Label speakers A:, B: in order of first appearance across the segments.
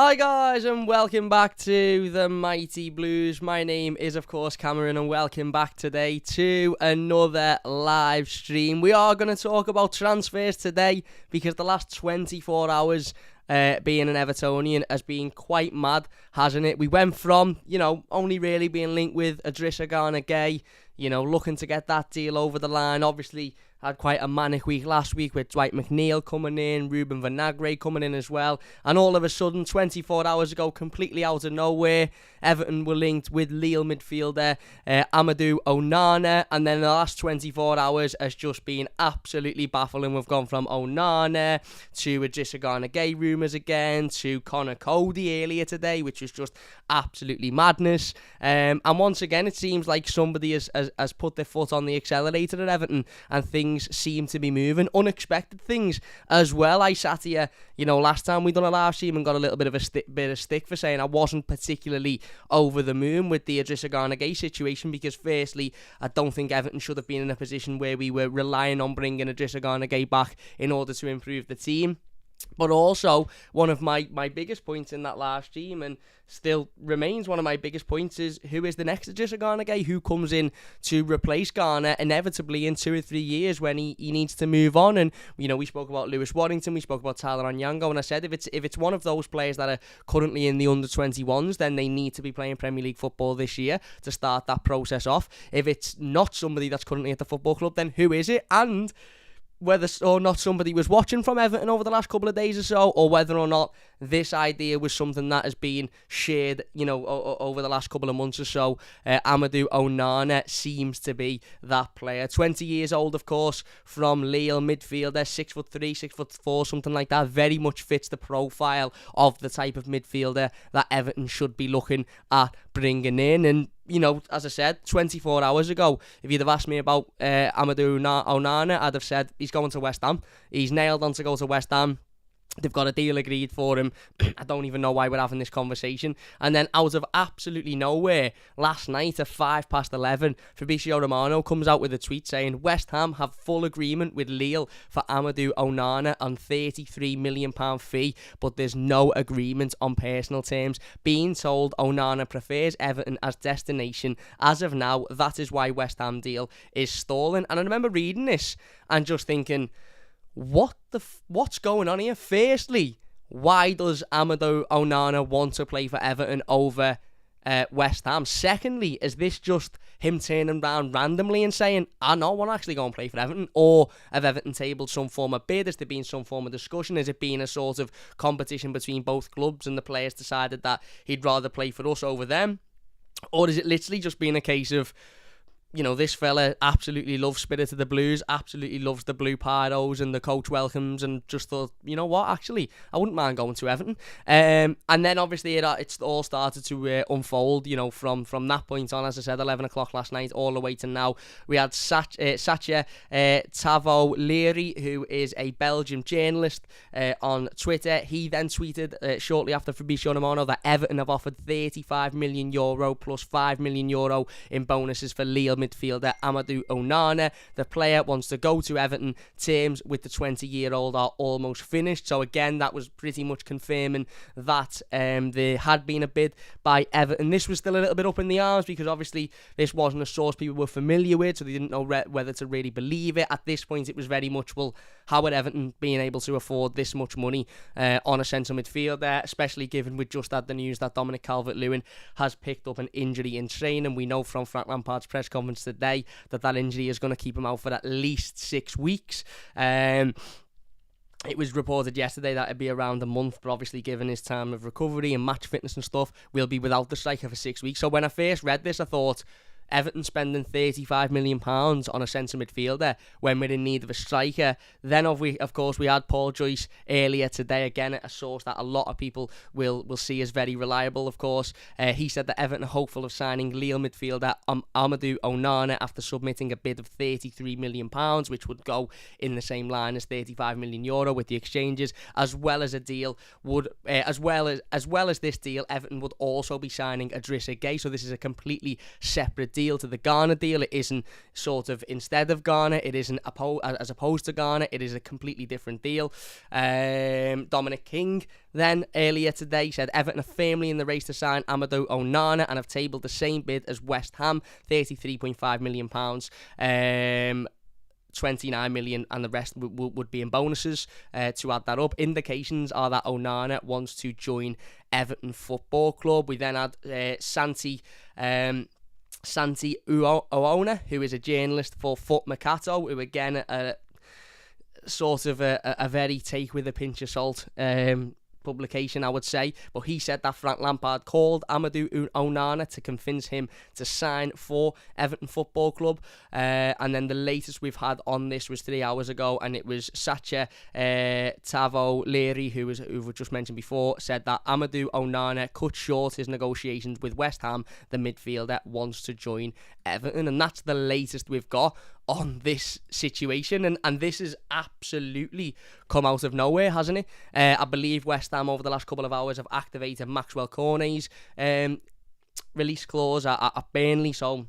A: Hi guys and welcome back to the Mighty Blues. My name is of course Cameron and welcome back today to another live stream. We are going to talk about transfers today because the last 24 hours being an Evertonian has been quite mad, hasn't it? We went from, only really being linked with Gana Gueye, looking to get that deal over the line. Obviously had quite a manic week last week with Dwight McNeil coming in, Ruben Vinagre coming in as well. And all of a sudden, 24 hours ago, completely out of nowhere, Everton were linked with Lille midfielder Amadou Onana. And then the last 24 hours has just been absolutely baffling. We've gone from Onana to Gana Gueye rumours again, to Coady earlier today, which was just absolutely madness. And once again, it seems like somebody has put their foot on the accelerator at Everton and things seem to be moving, unexpected things as well. I sat here, last time we done a live stream and got a little bit of stick for saying I wasn't particularly over the moon with the Gana Gueye situation because firstly, I don't think Everton should have been in a position where we were relying on bringing Gana Gueye back in order to improve the team. But also, one of my biggest points in that live stream, and still remains one of my biggest points, is who is the next Gana Gueye? Who comes in to replace Ghana inevitably in 2 or 3 years when he needs to move on? And, we spoke about Lewis Warrington, we spoke about Tyler Onyango, and I said if it's one of those players that are currently in the under-21s, then they need to be playing Premier League football this year to start that process off. If it's not somebody that's currently at the football club, then who is it? And whether or not somebody was watching from Everton over the last couple of days or so, or whether or not this idea was something that has been shared, over the last couple of months or so, Amadou Onana seems to be that player. 20 years old, of course, from Lille, midfielder, 6'3", 6'4", something like that. Very much fits the profile of the type of midfielder that Everton should be looking at bringing in. And as I said, 24 hours ago, if you'd have asked me about Amadou Onana, I'd have said he's going to West Ham. He's nailed on to go to West Ham. They've got a deal agreed for him. I don't even know why we're having this conversation. And then out of absolutely nowhere, last night at 11:05, Fabrizio Romano comes out with a tweet saying West Ham have full agreement with Lille for Amadou Onana on £33 million fee, but there's no agreement on personal terms. Being told Onana prefers Everton as destination. As of now, that is why West Ham deal is stalling. And I remember reading this and just thinking, what's going on here? Firstly, why does Amadou Onana want to play for Everton over West Ham? Secondly, is this just him turning around randomly and saying, I know, I want to actually go and play for Everton? Or have Everton tabled some form of bid? Has there been some form of discussion? Has it been a sort of competition between both clubs and the players decided that he'd rather play for us over them? Or is it literally just been a case of, this fella absolutely loves Spirit of the Blues, absolutely loves the Blue Pyros and the coach welcomes, and just thought, actually, I wouldn't mind going to Everton. And then obviously it's all started to unfold, from that point on, as I said, 11 o'clock last night, all the way to now. We had Satya Tavo-Leary, who is a Belgian journalist, on Twitter. He then tweeted shortly after Fabrizio Romano that Everton have offered €35 million plus €5 million in bonuses for Lille midfielder Amadou Onana. The player wants to go to Everton. Terms with the 20-year-old are almost finished. So again, that was pretty much confirming that there had been a bid by Everton. This was still a little bit up in the arms because obviously this wasn't a source people were familiar with, so they didn't know whether to really believe it. At this point, it was very much, well, how would Everton being able to afford this much money on a central midfielder, especially given we just had the news that Dominic Calvert-Lewin has picked up an injury in training. We know from Frank Lampard's press conference today that injury is going to keep him out for at least 6 weeks. It was reported yesterday that it'd be around a month, but obviously given his time of recovery and match fitness and stuff, we'll be without the striker for 6 weeks. So when I first read this, I thought, Everton spending £35 million on a centre midfielder when we're in need of a striker. Then, of course, we had Paul Joyce earlier today, again, a source that a lot of people will see as very reliable, of course. He said that Everton are hopeful of signing Lille midfielder Amadou Onana after submitting a bid of £33 million, which would go in the same line as €35 million with the exchanges, as well as a deal as well as this deal, Everton would also be signing Idrissa Gueye. So this is a completely separate deal. deal to the Ghana deal. It isn't sort of instead of Ghana. It isn't as opposed to Ghana. It is a completely different deal. Dominic King then earlier today said Everton are firmly in the race to sign Amadou Onana and have tabled the same bid as West Ham, £33.5 million. 29 million and the rest would be in bonuses to add that up. Indications are that Onana wants to join Everton Football Club. We then had Santi Uona, who is a journalist for Foot Mercato, who again sort of a very take with a pinch of salt publication, I would say, but he said that Frank Lampard called Amadou Onana to convince him to sign for Everton Football Club, and then the latest we've had on this was 3 hours ago, and it was Sacha Tavo-Leary, who we just mentioned before, said that Amadou Onana cut short his negotiations with West Ham. The midfielder wants to join Everton, and that's the latest we've got on this situation, and this has absolutely come out of nowhere, hasn't it? I believe West Ham over the last couple of hours have activated Maxwell Cornet's release clause at Burnley, so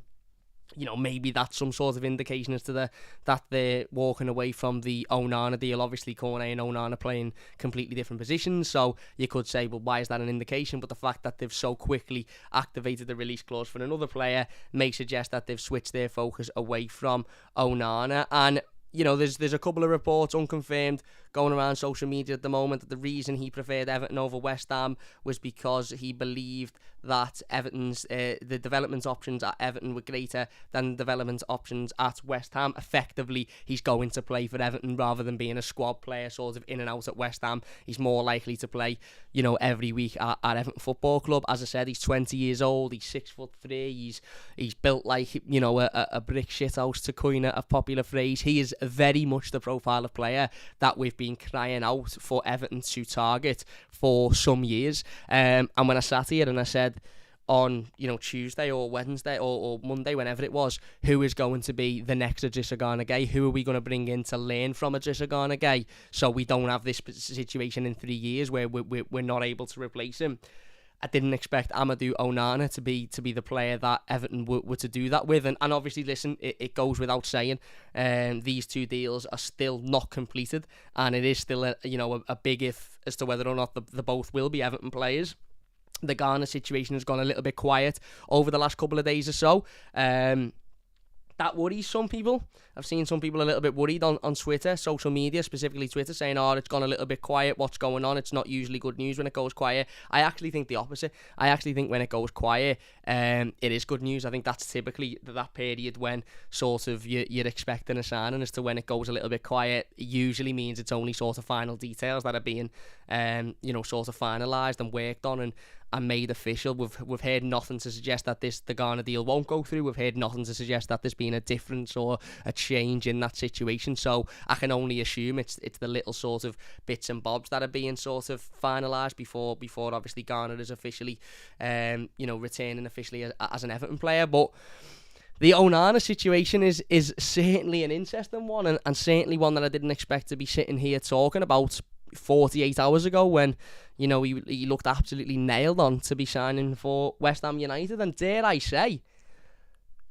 A: maybe that's some sort of indication as to that they're walking away from the Onana deal. Obviously, Cornet and Onana playing completely different positions, so you could say, well, why is that an indication? But the fact that they've so quickly activated the release clause for another player may suggest that they've switched their focus away from Onana. And there's a couple of reports, unconfirmed, going around social media at the moment that the reason he preferred Everton over West Ham was because he believed that Everton's the development options at Everton were greater than the development options at West Ham. Effectively, he's going to play for Everton rather than being a squad player sort of in and out at West Ham. He's more likely to play, every week at Everton Football Club. As I said, he's 20 years old, he's 6'3", he's built like, a brick shithouse, to coin a popular phrase. He is very much the profile of player that we've been crying out for Everton to target for some years. And when I sat here and I said on Tuesday or Wednesday or Monday, whenever it was, who is going to be the next Gana Gueye? Who are we going to bring in to learn from Gana Gueye so we don't have this situation in 3 years where we're not able to replace him? I didn't expect Amadou Onana to be the player that Everton were to do that with. And obviously, listen, it goes without saying, these two deals are still not completed, and it is still a big if as to whether or not the both will be Everton players. The Ghana situation has gone a little bit quiet over the last couple of days or so. That worries some people. I've seen some people a little bit worried on Twitter, social media, specifically Twitter, saying, it's gone a little bit quiet, what's going on? It's not usually good news when it goes quiet. I actually think the opposite. I actually think when it goes quiet, it is good news. I think that's typically that period when sort of you're expecting a signing. As to when it goes a little bit quiet, it usually means it's only sort of final details that are being, sort of finalised and worked on and made official. We've heard nothing to suggest that the Ghana deal won't go through. We've heard nothing to suggest that there's been a difference or a change in that situation. So I can only assume it's the little sort of bits and bobs that are being sort of finalised before obviously Ghana is officially, returning officially as an Everton player. But the Onana situation is certainly an interesting one, and certainly one that I didn't expect to be sitting here talking about 48 hours ago when he looked absolutely nailed on to be signing for West Ham United. And dare I say,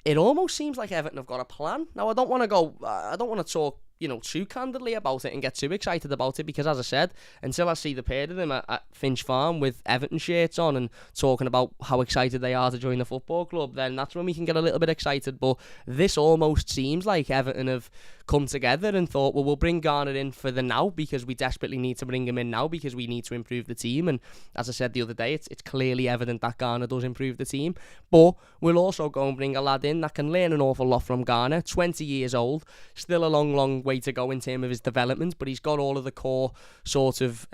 A: it almost seems like Everton have got a plan. Now, I don't want to talk too candidly about it and get too excited about it, because as I said, until I see the pair of them at Finch Farm with Everton shirts on and talking about how excited they are to join the football club, then that's when we can get a little bit excited. But this almost seems like Everton have come together and thought, well, we'll bring Garner in for the now because we desperately need to bring him in now because we need to improve the team. And as I said the other day, it's clearly evident that Garner does improve the team, but we'll also go and bring a lad in that can learn an awful lot from Garner. 20 years old, still a long way to go in terms of his development, but he's got all of the core sort of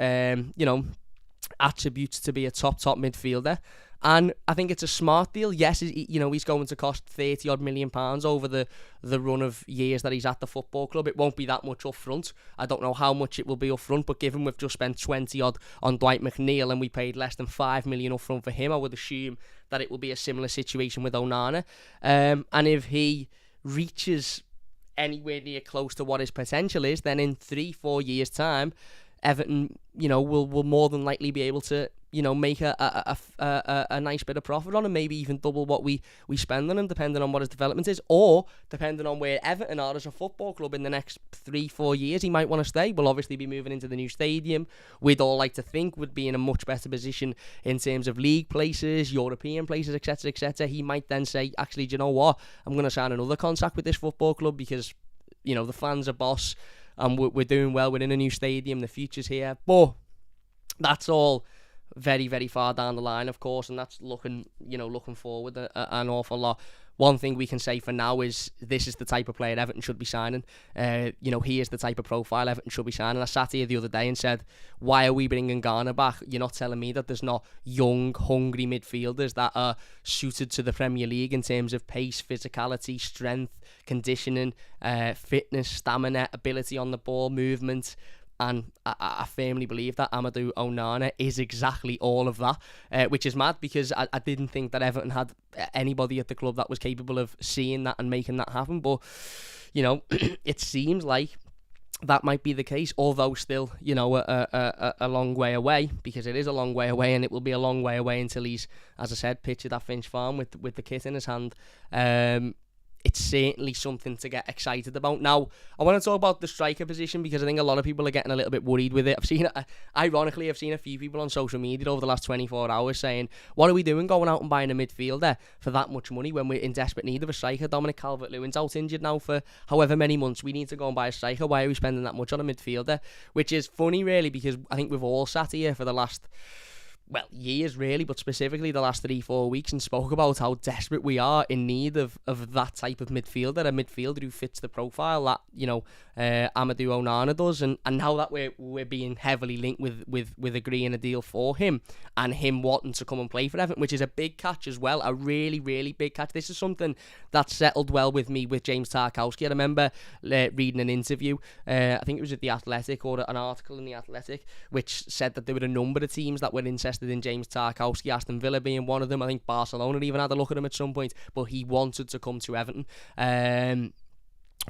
A: attributes to be a top midfielder. And I think it's a smart deal. Yes, he's going to cost £30-odd million over the run of years that he's at the football club. It won't be that much up front. I don't know how much it will be up front, but given we've just spent 20-odd on Dwight McNeil and we paid less than £5 million up front for him, I would assume that it will be a similar situation with Onana. And if he reaches anywhere near close to what his potential is, then in 3-4 years' time, Everton, will more than likely be able to, make a nice bit of profit on him, maybe even double what we spend on him, depending on what his development is, or depending on where Everton are as a football club in the next 3-4 years. He might want to stay. We'll obviously be moving into the new stadium. We'd all like to think would be in a much better position in terms of league places, European places, etc., etc. He might then say, actually, do you know what? I'm going to sign another contract with this football club because, the fans are boss and we're doing well. We're in a new stadium. The future's here. But that's all very, very far down the line, of course, and that's looking forward an awful lot. One thing we can say for now is this is the type of player Everton should be signing. He is the type of profile Everton should be signing. I sat here the other day and said, why are we bringing Gana back? You're not telling me that there's not young, hungry midfielders that are suited to the Premier League in terms of pace, physicality, strength, conditioning, fitness, stamina, ability on the ball, movement. And I firmly believe that Amadou Onana is exactly all of that, which is mad because I didn't think that Everton had anybody at the club that was capable of seeing that and making that happen. But, it seems like that might be the case, although still, a long way away, because it is a long way away, and it will be a long way away until he's, as I said, pictured at Finch Farm with the kit in his hand. It's certainly something to get excited about. Now, I want to talk about the striker position because I think a lot of people are getting a little bit worried with it. I've seen a few people on social media over the last 24 hours saying, what are we doing going out and buying a midfielder for that much money when we're in desperate need of a striker? Dominic Calvert-Lewin's out injured now for however many months. We need to go and buy a striker. Why are we spending that much on a midfielder? Which is funny, really, because I think we've all sat here for the last years really, but specifically the last 3-4 weeks, and spoke about how desperate we are in need of that type of midfielder, a midfielder who fits the profile that Amadou Onana does, and now that we're being heavily linked with agreeing a deal for him and him wanting to come and play for Everton, which is a big catch as well, a really, really big catch. This is something that settled well with me with James Tarkowski. I remember reading an interview, I think it was at The Athletic, or an article in The Athletic, which said that there were a number of teams that were interested in James Tarkowski, Aston Villa being one of them. I think Barcelona even had a look at him at some point, but he wanted to come to Everton,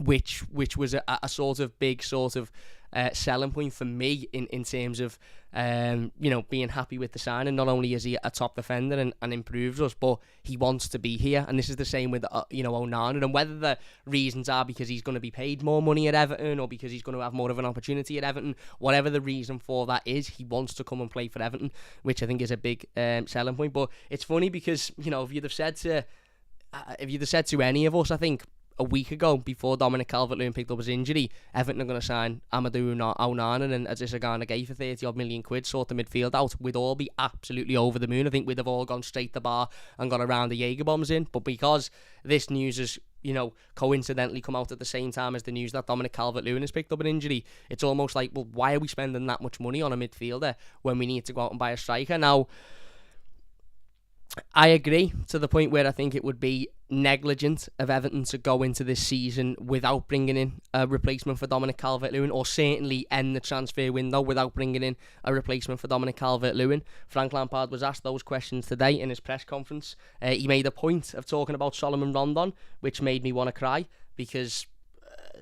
A: which was a sort of big selling point for me in terms of being happy with the signing. Not only is he a top defender and improves us, but he wants to be here, and this is the same with Onana. And whether the reasons are because he's going to be paid more money at Everton or because he's going to have more of an opportunity at Everton, whatever the reason for that is, he wants to come and play for Everton, which I think is a big selling point. But it's funny because if you'd have said to any of us, I think a week ago, before Dominic Calvert-Lewin picked up his injury, Everton are going to sign Amadou Onana and Gana Gueye for 30-odd million quid, sort the midfield out, we'd all be absolutely over the moon. I think we'd have all gone straight to bar and got a round of Jaeger bombs in. But because this news has, coincidentally come out at the same time as the news that Dominic Calvert-Lewin has picked up an injury, it's almost like, well, why are we spending that much money on a midfielder when we need to go out and buy a striker? Now, I agree to the point where I think it would be negligent of Everton to go into this season without bringing in a replacement for Dominic Calvert-Lewin, or certainly end the transfer window without bringing in a replacement for Dominic Calvert-Lewin. Frank Lampard was asked those questions today in his press conference. He made a point of talking about Salomon Rondon, which made me want to cry, because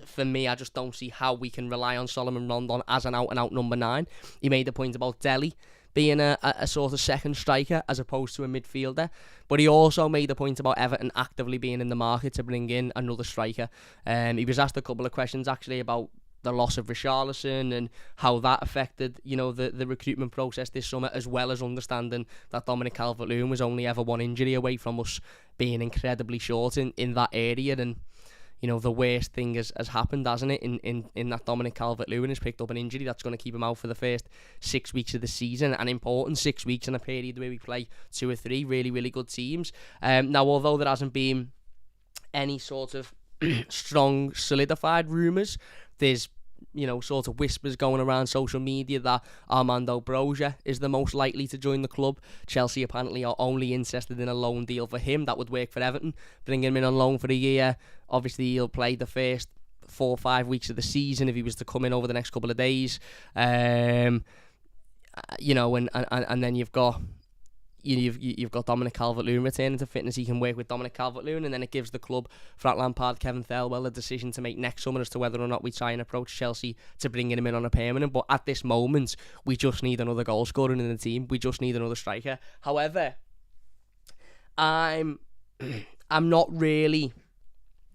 A: for me, I just don't see how we can rely on Salomon Rondon as an out-and-out number 9. He made a point about Delhi being a sort of second striker as opposed to a midfielder. But he also made a point about Everton actively being in the market to bring in another striker. He was asked a couple of questions actually about the loss of Richarlison and how that affected, the recruitment process this summer, as well as understanding that Dominic Calvert-Lewin was only ever one injury away from us being incredibly short in that area. And the worst thing has happened, hasn't it, in that Dominic Calvert-Lewin has picked up an injury that's going to keep him out for the first 6 weeks of the season, an important 6 weeks in a period where we play 2 or 3 really, really good teams. Now, although there hasn't been any sort of strong, solidified rumours, there's sort of whispers going around social media that Armando Broja is the most likely to join the club. Chelsea apparently are only interested in a loan deal for him. That would work for Everton. Bring him in on loan for a year. Obviously, he'll play the first 4 or 5 weeks of the season if he was to come in over the next couple of days. And then you've got you've got Dominic Calvert-Lewin returning to fitness. He can work with Dominic Calvert-Lewin, and then it gives the club, Frank Lampard, Kevin Thelwell, a decision to make next summer as to whether or not we try and approach Chelsea to bringing him in on a permanent. But at this moment, we just need another goal scorer in the team. We just need another striker. However, I'm not really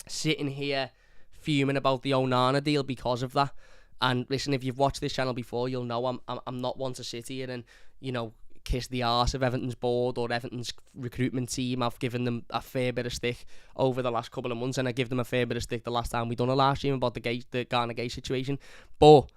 A: sitting here fuming about the Onana deal because of that. And listen, if you've watched this channel before, you'll know I'm not one to sit here and, you know, kiss the arse of Everton's board or Everton's recruitment team. I've given them a fair bit of stick over the last couple of months, and I give them a fair bit of stick the last time we done a live stream about the Gana Gueye situation. But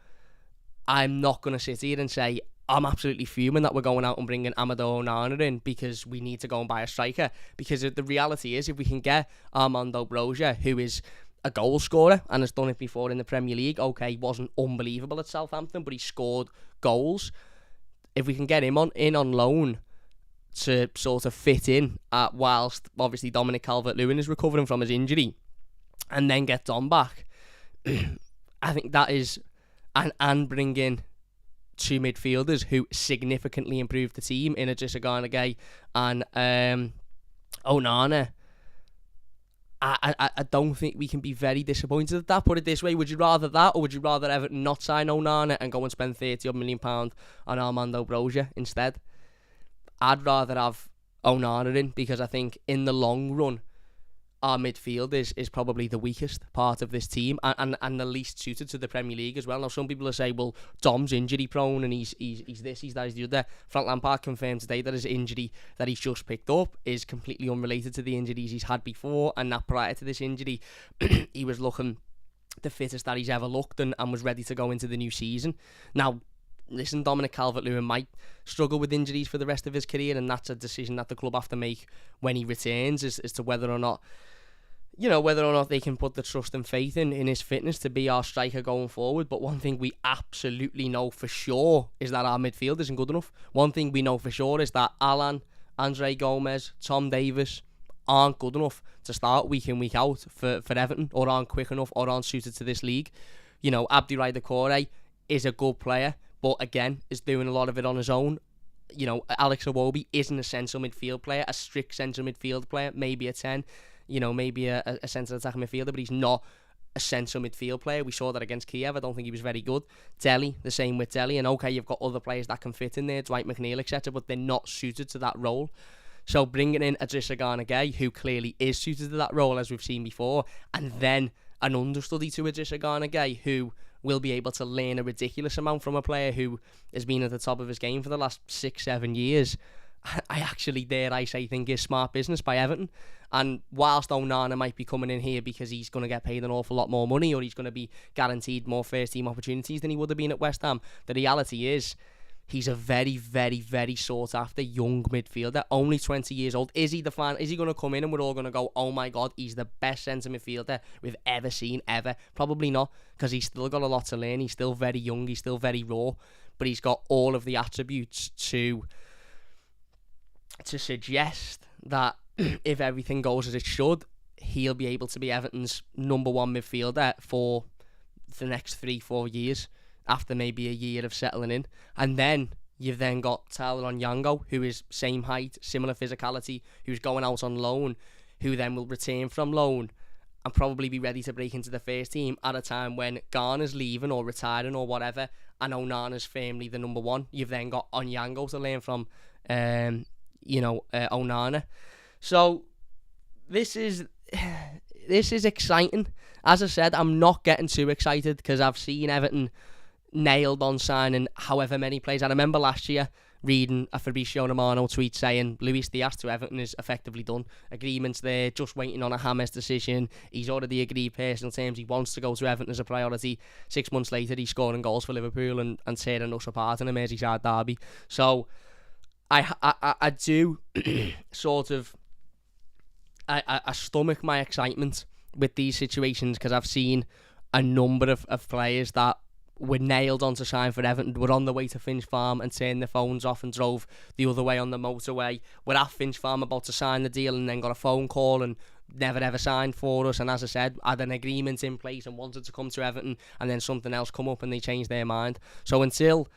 A: I'm not going to sit here and say I'm absolutely fuming that we're going out and bringing Amadou Onana in because we need to go and buy a striker. Because the reality is, if we can get Armando Broja, who is a goal scorer and has done it before in the Premier League. Okay, he wasn't unbelievable at Southampton, but he scored goals. If we can get him on loan to sort of fit in whilst obviously Dominic Calvert-Lewin is recovering from his injury, and then get Dom back, I think that is, and bring in two midfielders who significantly improved the team in Gana Gueye and Onana. I don't think we can be very disappointed at that. Put it this way, would you rather that, or would you rather Everton not sign Onana and go and spend £30 million on Armando Broja instead? I'd rather have Onana in, because I think in the long run, our midfield is probably the weakest part of this team and the least suited to the Premier League as well. Now, some people will say, well, Dom's injury prone and he's this, he's that, he's the other. Frank Lampard confirmed today that his injury that he's just picked up is completely unrelated to the injuries he's had before, and that prior to this injury, he was looking the fittest that he's ever looked and was ready to go into the new season. Now, listen, Dominic Calvert-Lewin might struggle with injuries for the rest of his career, and that's a decision that the club have to make when he returns as to whether or not they can put the trust and faith in his fitness to be our striker going forward. But one thing we absolutely know for sure is that our midfield isn't good enough. One thing we know for sure is that Alan, Andre Gomez, Tom Davis aren't good enough to start week in, week out for Everton, or aren't quick enough, or aren't suited to this league. You know, Abdoulaye Doucouré is a good player, but again, is doing a lot of it on his own. You know, Alex Iwobi isn't a central midfield player, a strict central midfield player, maybe a 10. You know, maybe a central attacking midfielder, but he's not a central midfield player. We saw that against Kiev. I don't think he was very good. Dele, the same with Dele. And okay, you've got other players that can fit in there, Dwight McNeil, etc., but they're not suited to that role. So bringing in Gana Gueye, who clearly is suited to that role, as we've seen before, and then an understudy to Gana Gueye, who will be able to learn a ridiculous amount from a player who has been at the top of his game for the last 6-7 years, I actually, dare I say, think is smart business by Everton. And whilst Onana might be coming in here because he's going to get paid an awful lot more money, or he's going to be guaranteed more first team opportunities than he would have been at West Ham, the reality is he's a very, very, very sought after young midfielder, only 20 years old. Is he going to come in and we're all going to go, oh my God, he's the best centre midfielder we've ever seen, ever? Probably not, because he's still got a lot to learn. He's still very young, he's still very raw, but he's got all of the attributes to suggest that if everything goes as it should, he'll be able to be Everton's number one midfielder for the next 3-4 years, after maybe a year of settling in. And then you've then got Tyler Onyango, who is same height, similar physicality, who's going out on loan, who then will return from loan and probably be ready to break into the first team at a time when Garner's leaving or retiring or whatever, and Onana's firmly the number one. You've then got Onyango to learn from Onana. So this is exciting. As I said, I'm not getting too excited because I've seen Everton nailed on signing however many players. I remember last year reading a Fabrizio Romano tweet saying Luis Diaz to Everton is effectively done. Agreements there, just waiting on a James decision. He's already agreed personal terms. He wants to go to Everton as a priority. 6 months later, he's scoring goals for Liverpool and tearing us apart in a Merseyside derby. So I do sort of I stomach my excitement with these situations, because I've seen a number of players that were nailed on to sign for Everton, were on the way to Finch Farm and turned their phones off and drove the other way on the motorway. We're at Finch Farm about to sign the deal and then got a phone call and never ever signed for us, and as I said, had an agreement in place and wanted to come to Everton, and then something else come up and they changed their mind. So until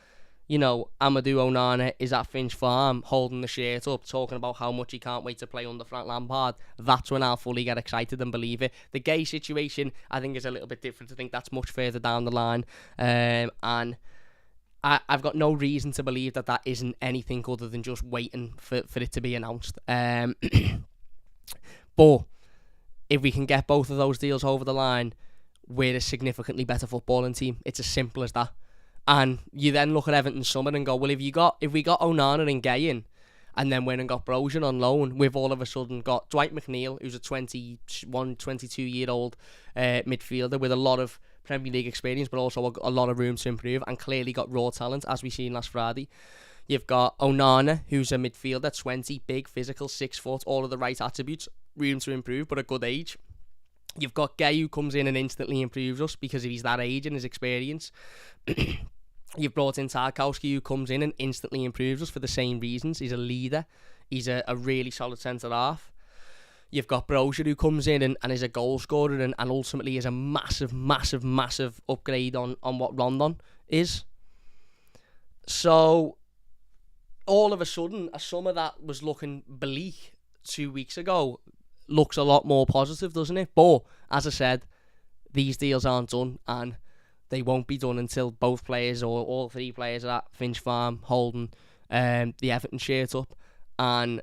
A: Amadou Onana is at Finch Farm holding the shirt up, talking about how much he can't wait to play under Frank Lampard, that's when I'll fully get excited and believe it. The Gueye situation, I think, is a little bit different. I think that's much further down the line. And I've got no reason to believe that isn't anything other than just waiting for it to be announced. But if we can get both of those deals over the line, we're a significantly better footballing team. It's as simple as that. And you then look at Everton's summer and go, well, if we got Onana and Gueye in, and then went and got Brozian on loan, we've all of a sudden got Dwight McNeil, who's a 21, 22-year-old midfielder with a lot of Premier League experience, but also a lot of room to improve, and clearly got raw talent, as we seen last Friday. You've got Onana, who's a midfielder, 20, big, physical, 6 foot, all of the right attributes, room to improve, but a good age. You've got Gueye, who comes in and instantly improves us because of his that age and his experience. You've brought in Tarkowski, who comes in and instantly improves us for the same reasons. He's a leader. He's a really solid centre-half. You've got Brozier, who comes in and is a goal scorer and ultimately is a massive, massive, massive upgrade on what Rondon is. So, all of a sudden, a summer that was looking bleak 2 weeks ago looks a lot more positive, doesn't it? But, as I said, these deals aren't done, and they won't be done until both players or all three players are at Finch Farm holding the Everton shirt up, and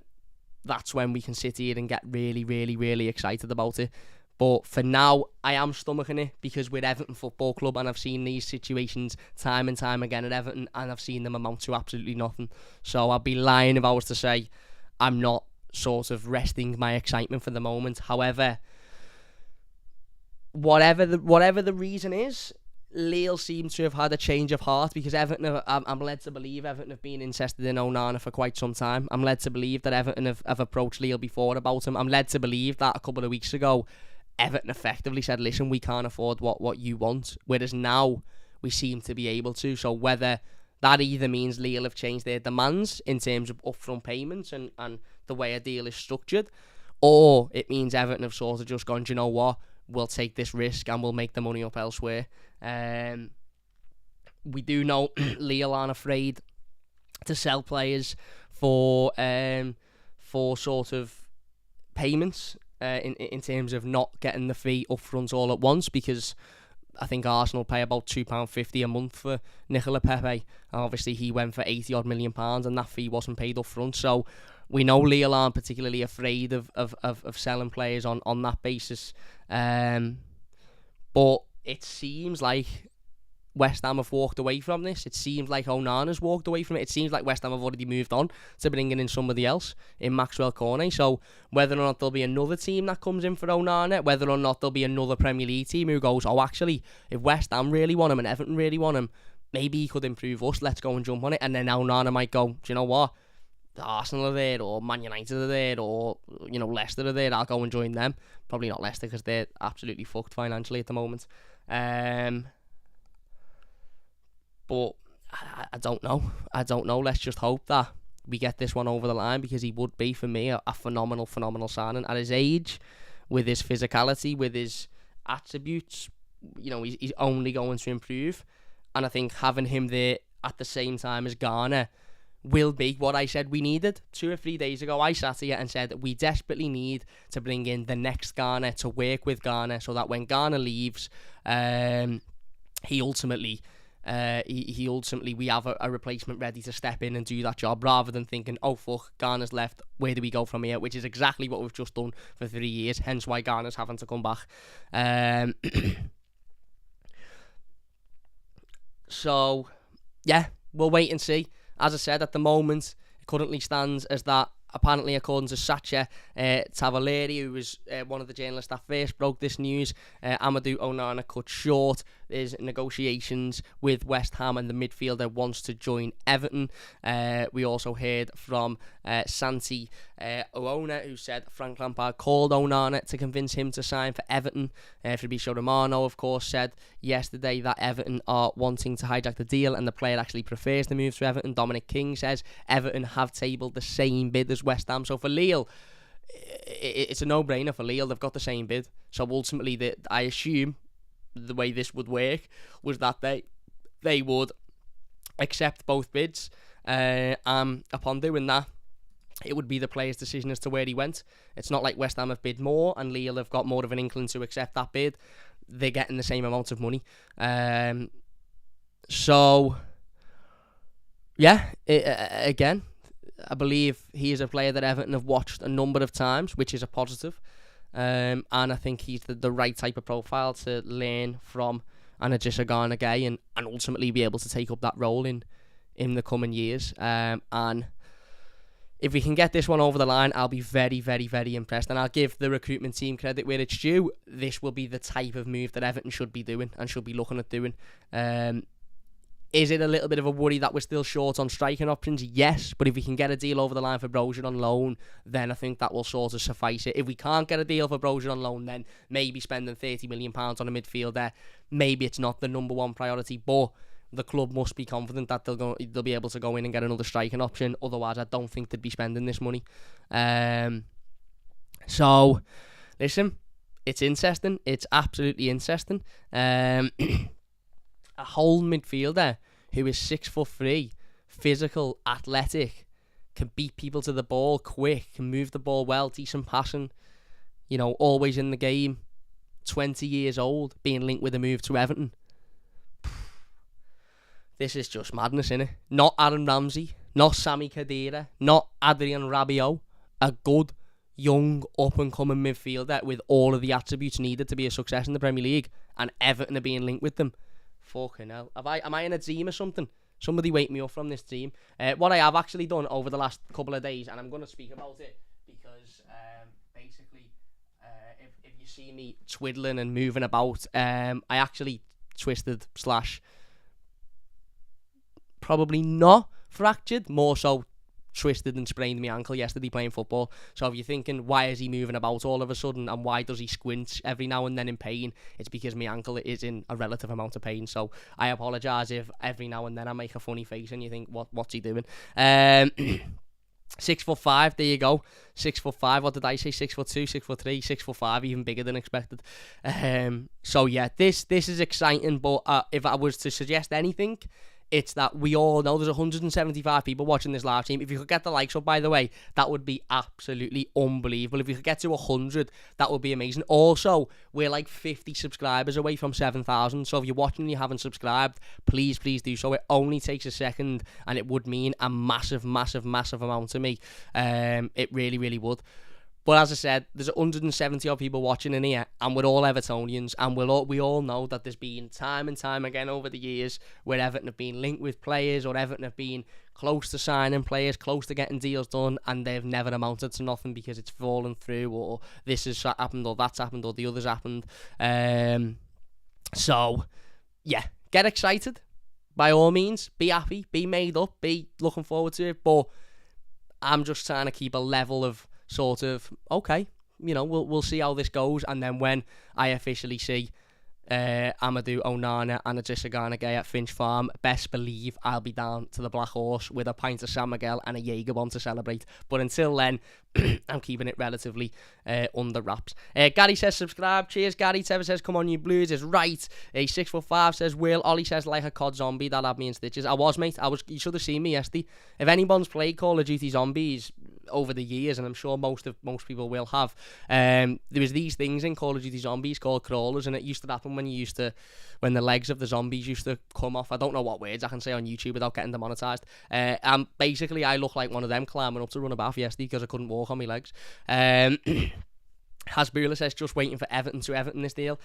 A: that's when we can sit here and get really, really, really excited about it. But for now, I am stomaching it because we're Everton Football Club, and I've seen these situations time and time again at Everton, and I've seen them amount to absolutely nothing. So I'd be lying if I was to say I'm not sort of resting my excitement for the moment. However, whatever the reason is, Lille seems to have had a change of heart, because Everton, I'm led to believe Everton have been interested in Onana for quite some time. I'm led to believe that Everton have approached Lille before about him. I'm led to believe that a couple of weeks ago, Everton effectively said, listen, we can't afford what you want. Whereas now, we seem to be able to. So whether that either means Lille have changed their demands in terms of upfront payments and the way a deal is structured, or it means Everton have sort of just gone, do you know what, we'll take this risk and we'll make the money up elsewhere. We do know Lille aren't afraid to sell players for sort of payments in terms of not getting the fee up front all at once, because I think Arsenal pay about £2.50 a month for Nicola Pepe. Obviously, he went for £80 million and that fee wasn't paid up front. So we know Lille aren't particularly afraid of selling players on that basis. But it seems like West Ham have walked away from this. It seems like Onana's walked away from it. It seems like West Ham have already moved on to bringing in somebody else in Maxwell Cornet. So whether or not there'll be another team that comes in for Onana, whether or not there'll be another Premier League team who goes, oh, actually, if West Ham really want him and Everton really want him, maybe he could improve us, let's go and jump on it. And then Onana might go, do you know what? Arsenal are there, or Man United are there, or Leicester are there, I'll go and join them. Probably not Leicester, because they're absolutely fucked financially at the moment. But I don't know. Let's just hope that we get this one over the line, because he would be, for me, a phenomenal signing at his age, with his physicality, with his attributes. He's only going to improve, and I think having him there at the same time as Gana will be what I said we needed 2 or 3 days ago. I sat here and said that we desperately need to bring in the next Gana to work with Gana, so that when Gana leaves, he ultimately we have a replacement ready to step in and do that job, rather than thinking, oh fuck, Gana's left, where do we go from here? Which is exactly what we've just done for 3 years, hence why Gana's having to come back. So yeah, we'll wait and see. As I said, at the moment, it currently stands as that, apparently, according to Sacha Tavaleri, who was one of the journalists that first broke this news, Amadou Onana cut short. There's negotiations with West Ham, and the midfielder wants to join Everton. We also heard from Santi Oona, who said Frank Lampard called Onana to convince him to sign for Everton. Fabrizio Romano, of course, said yesterday that Everton are wanting to hijack the deal, and the player actually prefers to move to Everton. Dominic King says Everton have tabled the same bid as West Ham. So for Lille, it's a no-brainer for Lille. They've got the same bid. So ultimately, I assume the way this would work was that they would accept both bids. Upon doing that, it would be the player's decision as to where he went. It's not like West Ham have bid more and Lille have got more of an inkling to accept that bid. They're getting the same amount of money. So, yeah, again, I believe he is a player that Everton have watched a number of times, which is a positive. And I think he's the right type of profile to learn from Gana Gueye and ultimately be able to take up that role in the coming years. And if we can get this one over the line, I'll be very, very, very impressed. And I'll give the recruitment team credit where it's due. This will be the type of move that Everton should be doing and should be looking at doing. Is it a little bit of a worry that we're still short on striking options? Yes, but if we can get a deal over the line for Brozier on loan, then I think that will sort of suffice it. If we can't get a deal for Brozier on loan, then maybe spending £30 million on a midfielder, maybe it's not the number one priority, but the club must be confident that they'll be able to go in and get another striking option. Otherwise, I don't think they'd be spending this money. So, listen, it's interesting. It's absolutely interesting. A whole midfielder who is 6'3", physical, athletic, can beat people to the ball, quick, can move the ball well, decent passing, always in the game, 20 years old, being linked with a move to Everton. This is just madness, innit? Not Aaron Ramsey, not Sami Khedira, not Adrien Rabiot. A good, young, up-and-coming midfielder with all of the attributes needed to be a success in the Premier League, and Everton are being linked with them. Fucking hell. Am I in a dream or something? Somebody wake me up from this dream. What I have actually done over the last couple of days, and I'm going to speak about it because basically, if you see me twiddling and moving about, I actually twisted / probably not fractured, more so twisted and sprained my ankle yesterday playing football. So if you're thinking, why is he moving about all of a sudden and why does he squint every now and then in pain, it's because my ankle is in a relative amount of pain. So I apologise if every now and then I make a funny face and you think, what's he doing? 6'5", there you go. 6'5", what did I say? 6'2", 6'3", 6'5", even bigger than expected. So yeah, this is exciting, but if I was to suggest anything, it's that we all know there's 175 people watching this live stream. If you could get the likes up, by the way, that would be absolutely unbelievable. If we could get to 100, that would be amazing. Also, we're like 50 subscribers away from 7,000. So if you're watching and you haven't subscribed, please do so. It only takes a second, and it would mean a massive, massive, massive amount to me. It really, really would. But as I said, there's 170 odd people watching in here, and we're all Evertonians, and we all know that there's been time and time again over the years where Everton have been linked with players, or Everton have been close to signing players, close to getting deals done, and they've never amounted to nothing because it's fallen through, or this has happened, or that's happened, or the other's happened. So, yeah, get excited. By all means, be happy, be made up, be looking forward to it, but I'm just trying to keep a level of sort of, okay, we'll see how this goes, and then when I officially see Amadou Onana and Gana Gueye at Finch Farm, best believe I'll be down to the Black Horse with a pint of San Miguel and a Jaeger bomb to celebrate. But until then, I'm keeping it relatively under wraps. Gary says subscribe. Cheers, Gary. Trevor says come on you Blues is right. 6'5" says Will. Ollie says like a COD zombie. That had me in stitches. I was, mate. You should have seen me yesterday. If anyone's played Call of Duty Zombies over the years, and I'm sure most people will have, there was these things in Call of Duty Zombies called crawlers, and it used to happen when the legs of the zombies used to come off. I don't know what words I can say on YouTube without getting demonetized. And basically I look like one of them climbing up to run a bath yesterday because I couldn't walk on my legs. Hasbula says just waiting for Everton to Everton this deal.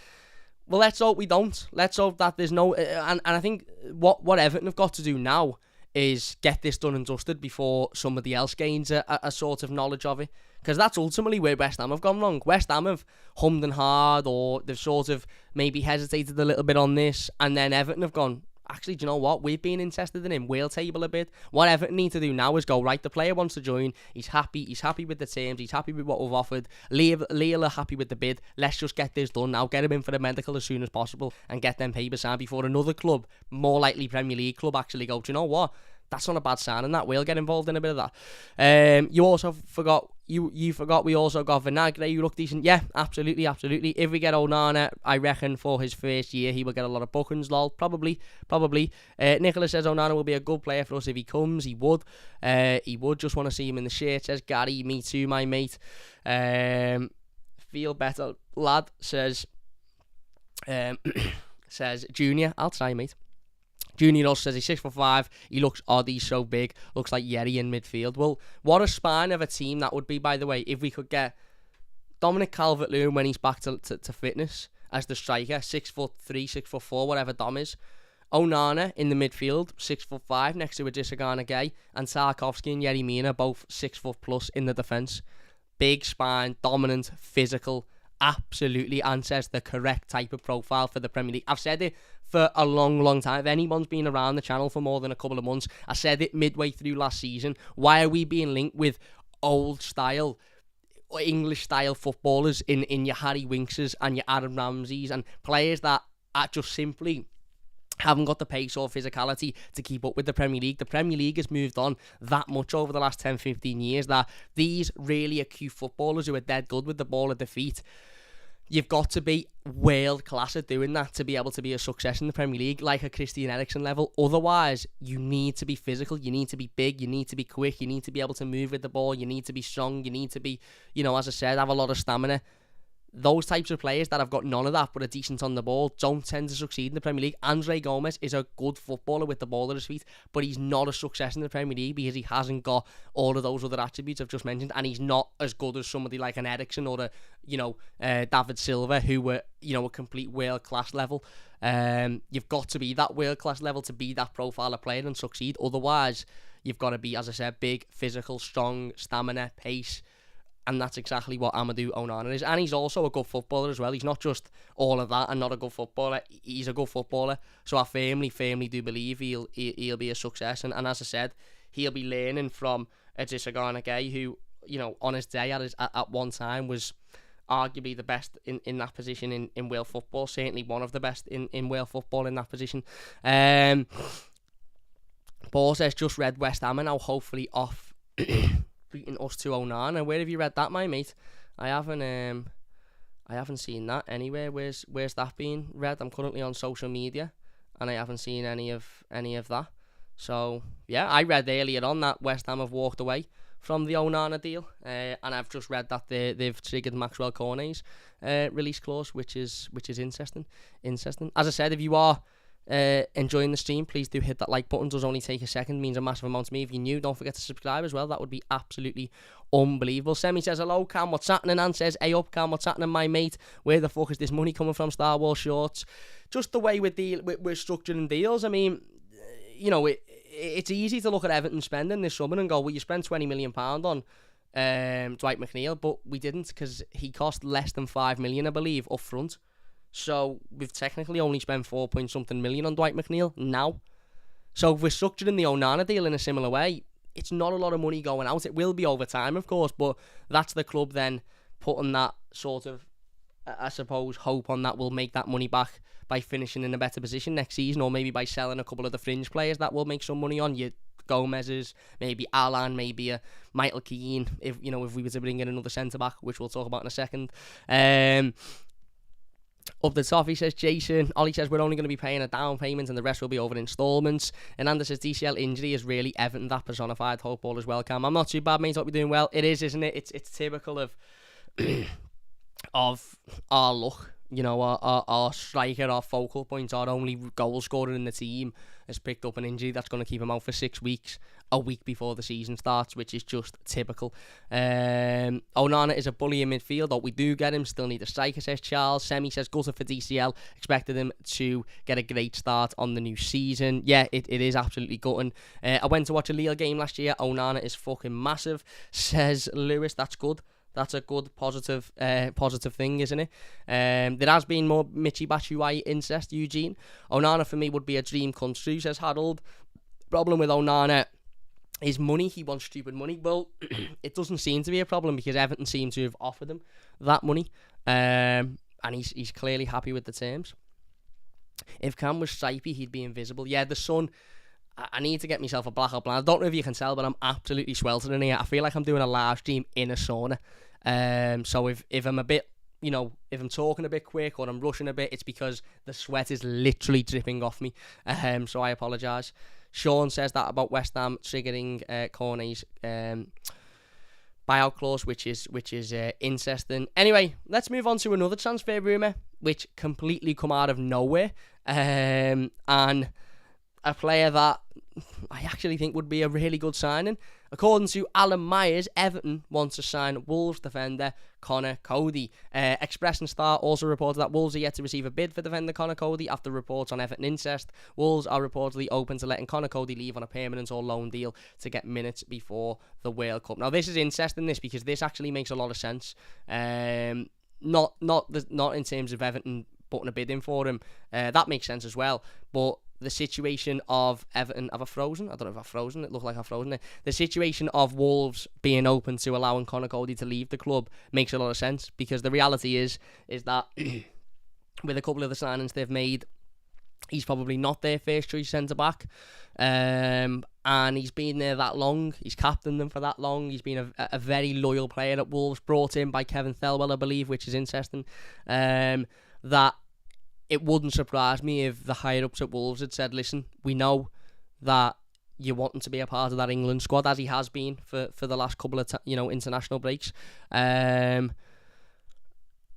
A: Well, let's hope we don't. Let's hope that there's no and I think what Everton have got to do now is get this done and dusted before somebody else gains a sort of knowledge of it. Because that's ultimately where West Ham have gone wrong. West Ham have hummed and hard, or they've sort of maybe hesitated a little bit on this, and then Everton have gone, actually, do you know what? We've been interested in him. We'll table a bit. What Everton need to do now is go, right, the player wants to join. He's happy with the terms. He's happy with what we've offered. Lille are happy with the bid. Let's just get this done now. Get him in for the medical as soon as possible and get them papers signed before another club, more likely Premier League club, actually go, do you know what? that's not a bad sign, and that will get involved in a bit of that. You also forgot. You forgot we also got Gana Gueye, who looked decent. Yeah, absolutely. If we get Onana, I reckon for his first year, he will get a lot of bookings, lol. Probably. Nicholas says Onana will be a good player for us if he comes. He would. Just want to see him in the shirt, says Gary. Me too, my mate. Feel better, lad, says Junior. I'll try, mate. Junior also says he's 6'5". He looks odd. He's so big. Looks like Yeri in midfield. Well, what a spine of a team that would be, by the way, if we could get Dominic Calvert-Lewin when he's back to fitness as the striker, 6'3", 6'4", whatever Dom is. Onana in the midfield, 6'5", next to Gana Gueye, and Tarkowski and Yeri Mina, both 6'+ in the defence. Big spine, dominant, physical, absolutely, and says the correct type of profile for the Premier League. I've said it for a long time. If anyone's been around the channel for more than a couple of months, I said it midway through last season. Why are we being linked with old style, English style footballers in your Harry Winkses and your Aaron Ramseys and players that are just simply haven't got the pace or physicality to keep up with the Premier League? The Premier League has moved on that much over the last 10-15 years that these really acute footballers who are dead good with the ball at their feet, you've got to be world class at doing that to be able to be a success in the Premier League, like a Christian Eriksen level. Otherwise, you need to be physical, you need to be big, you need to be quick, you need to be able to move with the ball, you need to be strong, you need to be, as I said, have a lot of stamina. Those types of players that have got none of that but are decent on the ball don't tend to succeed in the Premier League. Andre Gomes is a good footballer with the ball at his feet, but he's not a success in the Premier League because he hasn't got all of those other attributes I've just mentioned, and he's not as good as somebody like an Eriksen or David Silva, who were a complete world class level. You've got to be that world class level to be that profile of player and succeed. Otherwise, you've got to be, as I said, big, physical, strong, stamina, pace. And that's exactly what Amadou Onana is. And he's also a good footballer as well. He's not just all of that and not a good footballer. He's a good footballer. So I firmly do believe he'll be a success. And as I said, he'll be learning from Gana Gueye, who, on his day at one time was arguably the best in that position in Wales football. Certainly one of the best in Wales football in that position. Paul says, just read West Ham and now hopefully off beating us to Onana. Where have you read that, my mate? I haven't seen that anywhere. Where's that being read? I'm currently on social media and I haven't seen any of that. So yeah, I read earlier on that West Ham have walked away from the Onana deal, and I've just read that they've triggered Maxwell Cornet's release clause, which is interesting. As I said, if you are enjoying the stream, please do hit that like button. It does only take a second, means a massive amount to me. If you're new, don't forget to subscribe as well. That would be absolutely unbelievable. Semi says hello, Cam, what's happening? And says, hey up, Cam, what's happening, my mate? Where the fuck is this money coming from? Star Wars shorts. Just the way we're structuring deals. I mean, it's easy to look at Everton spending this summer and go, well, you spent £20 million on Dwight McNeil, but we didn't, because he cost less than $5 million, I believe, up front. So we've technically only spent 4 point something million on Dwight McNeil now. So if we're structuring the Onana deal in a similar way, it's not a lot of money going out. It will be over time, of course, but that's the club then putting that sort of, I suppose, hope on that we'll make that money back by finishing in a better position next season, or maybe by selling a couple of the fringe players that will make some money on you. Gomez's, maybe Alan, maybe a Michael Keane, if we were to bring in another centre-back, which we'll talk about in a second. Up the top, he says, Jason. Ollie says, we're only going to be paying a down payment and the rest will be over instalments. And Anders says, DCL injury is really Everton, that personified. Hope all is well, Cam. I'm not too bad, mate. Hope you're doing well. It is, isn't it? It's typical of our luck. Our striker, our focal point, our only goal scorer in the team has picked up an injury that's going to keep him out for 6 weeks, a week before the season starts, which is just typical. Onana is a bully in midfield. Oh, we do get him. Still need a striker, says Charles. Semi says, gutted for DCL. Expected him to get a great start on the new season. Yeah, it is absolutely gutting. I went to watch a Lille game last year. Onana is fucking massive, says Lewis. That's good. That's a good, positive thing, isn't it? There has been more Michy Batshuayi incest, Eugene. Onana for me would be a dream come true, says Harold. Problem with Onana is money. He wants stupid money. Well, it doesn't seem to be a problem because Everton seem to have offered him that money. And he's clearly happy with the terms. If Cam was stripy, he'd be invisible. Yeah, the sun, I need to get myself a blackout plan. I don't know if you can tell, but I'm absolutely sweltering here. I feel like I'm doing a live stream in a sauna. So if I'm a bit, if I'm talking a bit quick or I'm rushing a bit, it's because the sweat is literally dripping off me. So I apologise. Sean says that about West Ham triggering Corney's buyout clause, which is interesting. Anyway, let's move on to another transfer rumour, which completely come out of nowhere. And a player that I actually think would be a really good signing. According to Alan Myers, Everton wants to sign Wolves defender Gana Gueye. Express and Star also reported that Wolves are yet to receive a bid for defender Gana Gueye after reports on Everton incest. Wolves are reportedly open to letting Gana Gueye leave on a permanent or loan deal to get minutes before the World Cup. Now, this is interesting, because this actually makes a lot of sense. Not in terms of Everton putting a bid in for him. That makes sense as well. But the situation of Everton, have I frozen? I don't know if I've frozen. It looked like I've frozen it. The situation of Wolves being open to allowing Gana Gueye to leave the club makes a lot of sense, because the reality is that with a couple of the signings they've made, he's probably not their first choice centre-back. And he's been there that long. He's captained them for that long. He's been a very loyal player at Wolves, brought in by Kevin Thelwell, I believe, which is interesting. That it wouldn't surprise me if the higher-ups at Wolves had said, listen, we know that you want him to be a part of that England squad, as he has been for the last couple of international breaks.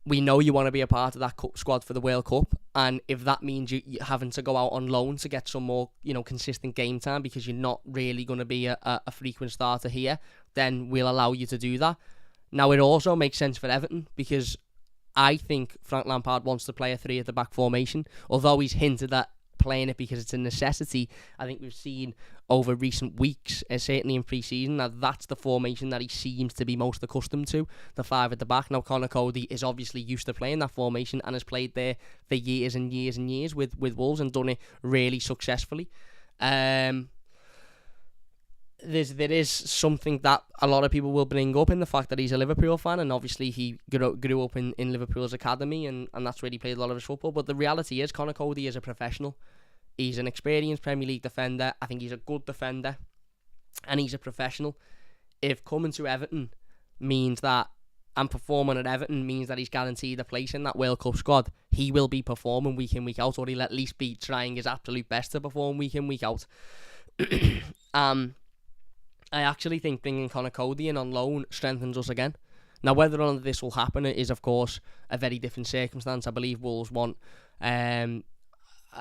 A: We know you want to be a part of that squad for the World Cup, and if that means you having to go out on loan to get some more consistent game time because you're not really going to be a frequent starter here, then we'll allow you to do that. Now, it also makes sense for Everton, because I think Frank Lampard wants to play a 3 at the back formation, although he's hinted at playing it because it's a necessity. I think we've seen over recent weeks, certainly in pre-season, that that's the formation that he seems to be most accustomed to, the 5 at the back. Now, Gana Gueye is obviously used to playing that formation and has played there for years and years and years with Wolves and done it really successfully. There is something that a lot of people will bring up in the fact that he's a Liverpool fan, and obviously he grew up in Liverpool's academy, and that's where he played a lot of his football. But the reality is, Gana Gueye is a professional. He's an experienced Premier League defender. I think he's a good defender, and he's a professional. If coming to Everton means that, and performing at Everton means that he's guaranteed a place in that World Cup squad, he will be performing week in, week out, or he'll at least be trying his absolute best to perform week in, week out. I actually think bringing Gana Gueye in on loan strengthens us again. Now, whether or not this will happen is, of course, a very different circumstance. I believe Wolves want an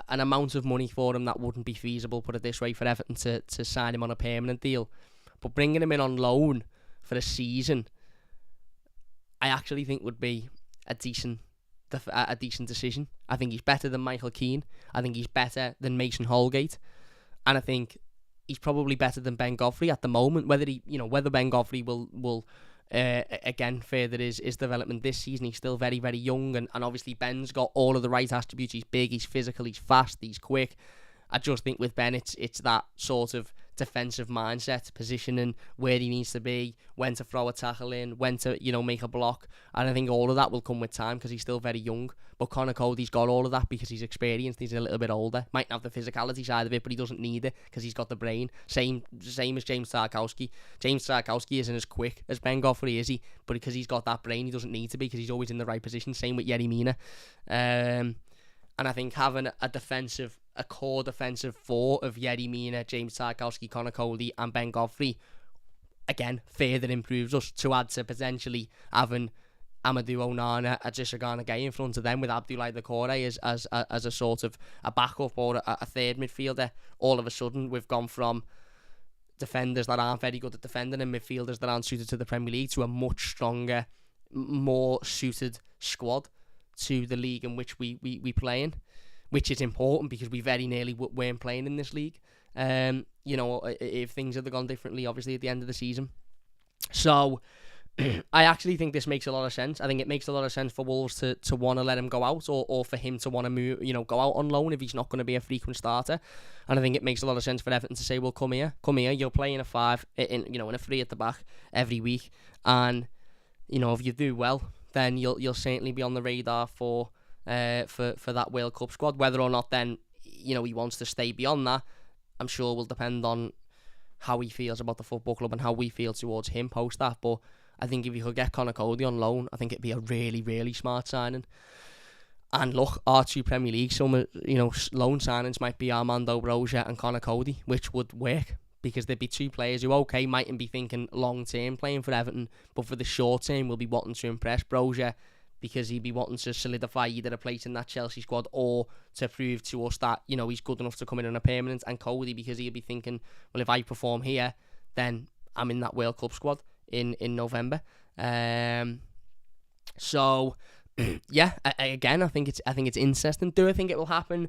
A: amount of money for him that wouldn't be feasible, put it this way, for Everton to sign him on a permanent deal. But bringing him in on loan for a season, I actually think would be a decent decision. I think he's better than Michael Keane. I think he's better than Mason Holgate. And I think he's probably better than Ben Godfrey at the moment. Whether Ben Godfrey will again further his development this season. He's still very, very young, and obviously Ben's got all of the right attributes. He's big, he's physical, he's fast, he's quick. I just think with Ben, it's that sort of defensive mindset, positioning where he needs to be, when to throw a tackle in, when to make a block, and I think all of that will come with time because he's still very young. But Gana Gueye's got all of that because he's experienced. He's a little bit older. Might not have the physicality side of it, but he doesn't need it because he's got the brain. Same as James Tarkowski. James Tarkowski isn't as quick as Ben Godfrey, is he? But because he's got that brain, he doesn't need to be because he's always in the right position. Same with Yerry Mina. And I think having a core defensive 4 of Yerry Mina, James Tarkowski, Gana Gueye and Ben Godfrey, again, further improves us, to add to potentially having Amadou Onana, Gana Gueye in front of them with Abdoulaye Doucouré as a sort of a backup or a third midfielder. All of a sudden, we've gone from defenders that aren't very good at defending and midfielders that aren't suited to the Premier League to a much stronger, more suited squad to the league in which we play in, which is important because we very nearly weren't playing in this league. If things had gone differently, obviously, at the end of the season. So I actually think this makes a lot of sense. I think it makes a lot of sense for Wolves to want to let him go out, or for him to want to move, go out on loan if he's not going to be a frequent starter. And I think it makes a lot of sense for Everton to say, well, come here, you're playing a 5 in a 3 at the back every week, and if you do well, then you'll certainly be on the radar for that World Cup squad. Whether or not then he wants to stay beyond that, I'm sure will depend on how he feels about the football club and how we feel towards him post that. But I think if you could get Gana Gueye on loan, I think it'd be a really, really smart signing. And look, our two Premier League summer, loan signings might be Armando Broja and Gana Gueye, which would work because there'd be two players who, okay, mightn't be thinking long term playing for Everton, but for the short term will be wanting to impress Broja because he'd be wanting to solidify either a place in that Chelsea squad or to prove to us that, he's good enough to come in on a permanent, and Coady because he'd be thinking, well, if I perform here, then I'm in that World Cup squad in November. So yeah, again, I think it's interesting. Do I think it will happen?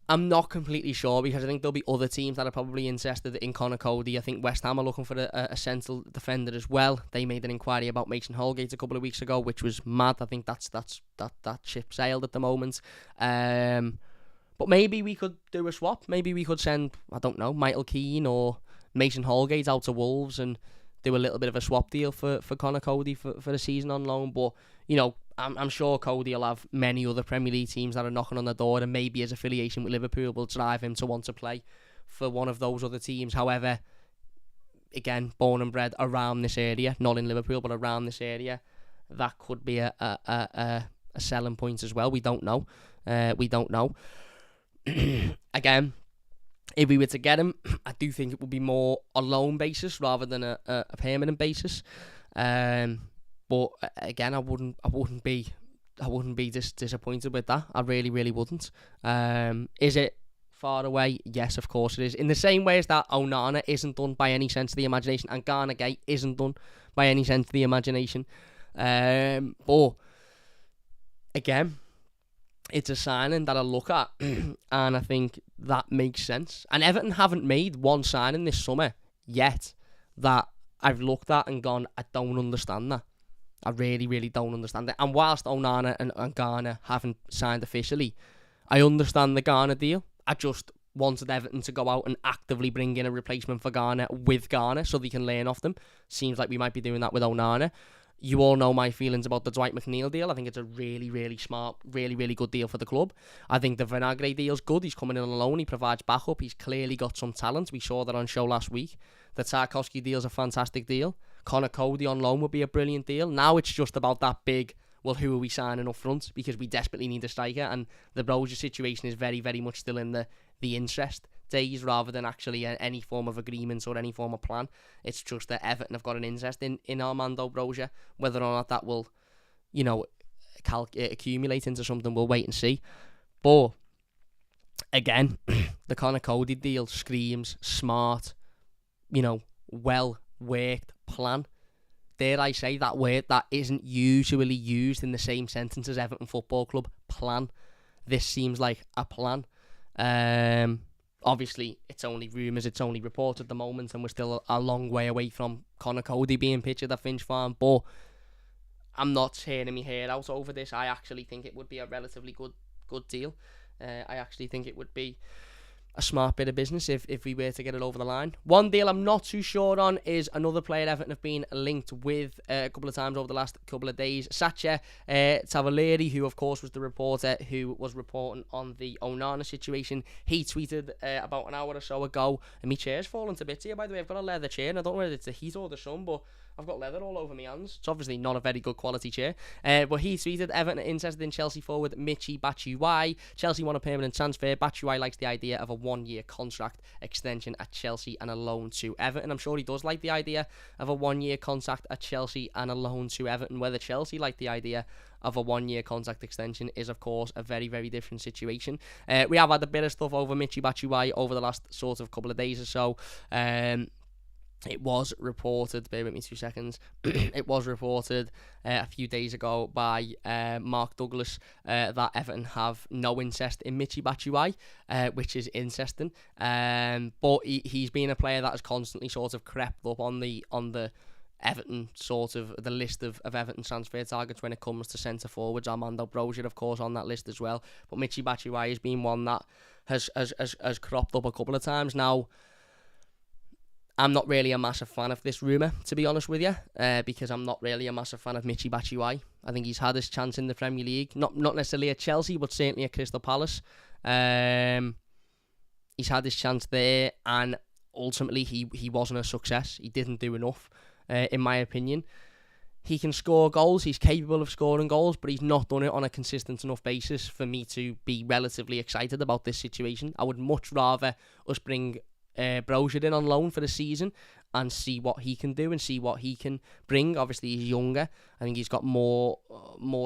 A: I'm not completely sure because I think there'll be other teams that are probably interested in Gana Gueye. I think West Ham are looking for a central defender as well. They made an inquiry about Mason Holgate a couple of weeks ago, which was mad. I think that ship sailed at the moment. But maybe we could do a swap. Maybe we could send, I don't know, Michael Keane or Mason Holgate out to Wolves and do a little bit of a swap deal for Gana Gueye for the season on loan. But, I'm sure Coady will have many other Premier League teams that are knocking on the door, and maybe his affiliation with Liverpool will drive him to want to play for one of those other teams. However, again, born and bred around this area, not in Liverpool, but around this area, that could be a selling point as well. We don't know. Again, if we were to get him, I do think it would be more a loan basis rather than a permanent basis. But again, I wouldn't be disappointed with that. I really, really wouldn't. Is it far away? Yes, of course it is. In the same way as that Onana isn't done by any sense of the imagination, and Gana Gueye isn't done by any sense of the imagination. But again, it's a signing that I look at, and I think that makes sense. And Everton haven't made one signing this summer yet that I've looked at and gone, I don't understand that. I really, really don't understand it. And whilst Onana and Gana haven't signed officially, I understand the Gana deal. I just wanted Everton to go out and actively bring in a replacement for Gana with Gana so they can learn off them. Seems like we might be doing that with Onana. You all know my feelings about the Dwight McNeil deal. I think it's a really, really smart, really, really good deal for the club. I think the Vinagre deal's good. He's coming in on loan. He provides backup. He's clearly got some talent. We saw that on show last week. The Tarkowski deal's a fantastic deal. Gana Gueye on loan would be a brilliant deal. Now it's just about that big, well, who are we signing up front? Because we desperately need a striker, and the Broja situation is very, very much still in the interest days rather than actually any form of agreement or any form of plan. It's just that Everton have got an interest in Armando Broja. Whether or not that will, accumulate into something, we'll wait and see. But again, the Gana Gueye deal screams smart, well worked plan. Dare I say that word that isn't usually used in the same sentence as Everton Football Club, plan. This seems like a plan. Obviously, it's only rumours, it's only reports at the moment, and we're still a long way away from Gana Gueye being pictured at Finch Farm, but I'm not tearing my hair out over this. I actually think it would be a relatively good deal. I actually think it would be a smart bit of business if we were to get it over the line. One deal I'm not too sure on is another player Everton have been linked with a couple of times over the last couple of days. Sacha Tavaleri, who of course was the reporter who was reporting on the Onana situation. He tweeted about an hour or so ago, and my chair's fallen to bits here, by the way. I've got a leather chair, and I don't know whether it's the heat or the sun, but I've got leather all over my hands. It's obviously not a very good quality chair. But he tweeted, Everton interested in Chelsea forward Michy Batshuayi. Chelsea want a permanent transfer. Batshuayi likes the idea of a one-year contract extension at Chelsea and a loan to Everton. I'm sure he does like the idea of a one-year contract at Chelsea and a loan to Everton. Whether Chelsea like the idea of a one-year contract extension is, of course, a very, very different situation. We have had a bit of stuff over Michy Batshuayi over the last sort of couple of days or so. It was reported, bear with me 2 seconds, it was reported a few days ago by Mark Douglas that Everton have no interest in Michy Batshuayi, which is interesting. But he's been a player that has constantly sort of crept up on the Everton sort of the list of Everton transfer targets when it comes to centre forwards. Armando Broja, of course, on that list as well. But Michy Batshuayi has been one that has cropped up a couple of times now. I'm not really a massive fan of this rumour, to be honest with you, because I'm not really a massive fan of Michy Batshuayi. I think he's had his chance in the Premier League, not necessarily at Chelsea, but certainly at Crystal Palace. He's had his chance there, and ultimately he wasn't a success. He didn't do enough, in my opinion. He can score goals. He's capable of scoring goals, but he's not done it on a consistent enough basis for me to be relatively excited about this situation. I would much rather us bring Brozier in on loan for the season and see what he can do and see what he can bring. Obviously, he's younger. I think he's got more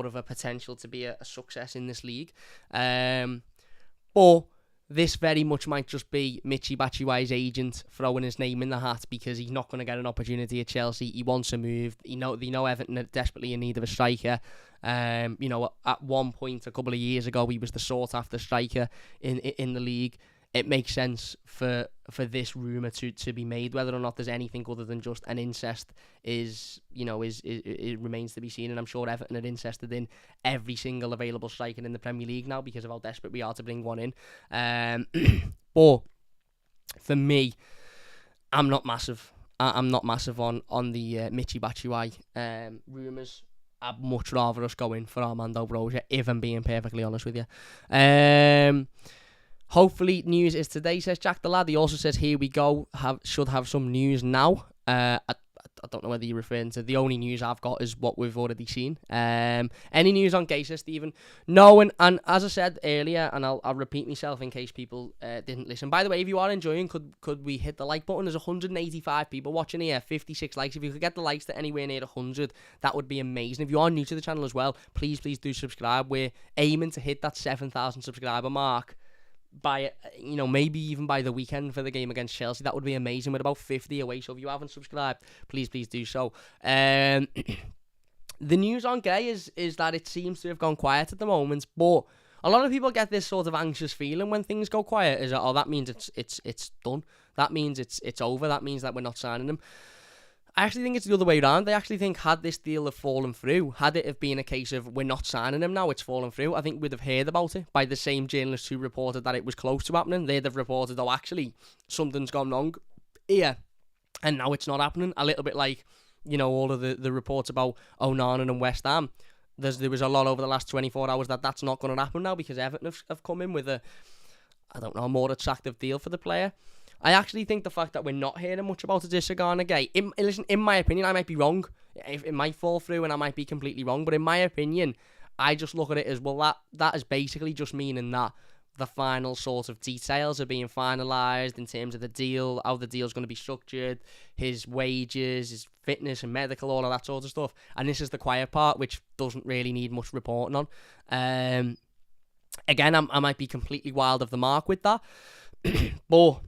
A: of a potential to be a success in this league. But this very much might just be Michy Batshuayi's agent throwing his name in the hat because he's not going to get an opportunity at Chelsea. He wants to move. They know Everton are desperately in need of a striker. At one point a couple of years ago, he was the sought-after striker in the league. It makes sense for this rumour to be made. Whether or not there's anything other than just an incest is it remains to be seen. And I'm sure Everton are interested in every single available striker in the Premier League now because of how desperate we are to bring one in. But for me, I'm not massive. I'm not massive on the Michy Batshuayi rumours. I'd much rather us go in for Armando Brozier, if I'm being perfectly honest with you. Hopefully news is today, says Jack the Lad. He also says, here we go, should have some news now. I don't know whether you're referring to the only news I've got is what we've already seen. Any news on Gueye, says Stephen? No, and as I said earlier, and I'll repeat myself in case people didn't listen. By the way, if you are enjoying, could we hit the like button? There's 185 people watching here, 56 likes. If you could get the likes to anywhere near 100, that would be amazing. If you are new to the channel as well, please do subscribe. We're aiming to hit that 7,000 subscriber mark by, maybe even by the weekend for the game against Chelsea. That would be amazing. We're about 50 away, so if you haven't subscribed, please do so. The news on Gueye is that it seems to have gone quiet at the moment, but a lot of people get this sort of anxious feeling when things go quiet. Is that, that means it's done. That means it's over. That means that we're not signing him. I actually think it's the other way around. I actually think had this deal have fallen through, had it have been a case of we're not signing him now, it's fallen through, I think we'd have heard about it by the same journalists who reported that it was close to happening. They'd have reported, actually, something's gone wrong here, and now it's not happening. A little bit like, all of the reports about Onana and West Ham. There was a lot over the last 24 hours that's not going to happen now because Everton have come in with a more attractive deal for the player. I actually think the fact that we're not hearing much about it is Gana Gueye. In my opinion, I might be wrong. It might fall through and I might be completely wrong. But in my opinion, I just look at it as, well, that is basically just meaning that the final sort of details are being finalised in terms of the deal, how the deal's going to be structured, his wages, his fitness and medical, all of that sort of stuff. And this is the quiet part, which doesn't really need much reporting on. Again, I might be completely wild of the mark with that. But